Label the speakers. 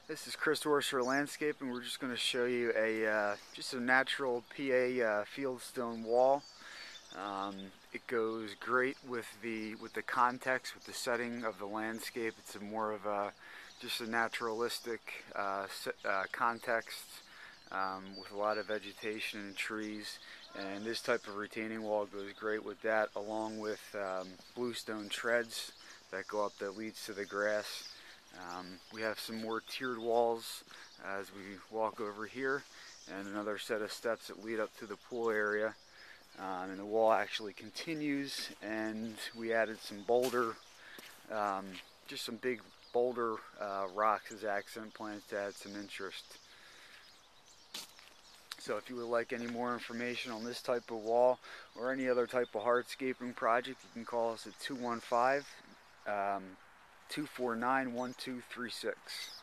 Speaker 1: This is Chris Orsher Landscaping. We're just going to show you just a natural PA fieldstone wall. It goes great with the context, with the setting of the landscape. It's more of just a naturalistic context with a lot of vegetation and trees. And this type of retaining wall goes great with that, along with bluestone treads that go up that leads to the grass. We have some more tiered walls as we walk over here, and another set of steps that lead up to the pool area. And the wall actually continues, and we added some boulder, just some big boulder rocks as accent plants to add some interest. So if you would like any more information on this type of wall or any other type of hardscaping project, you can call us at 215 249 1236.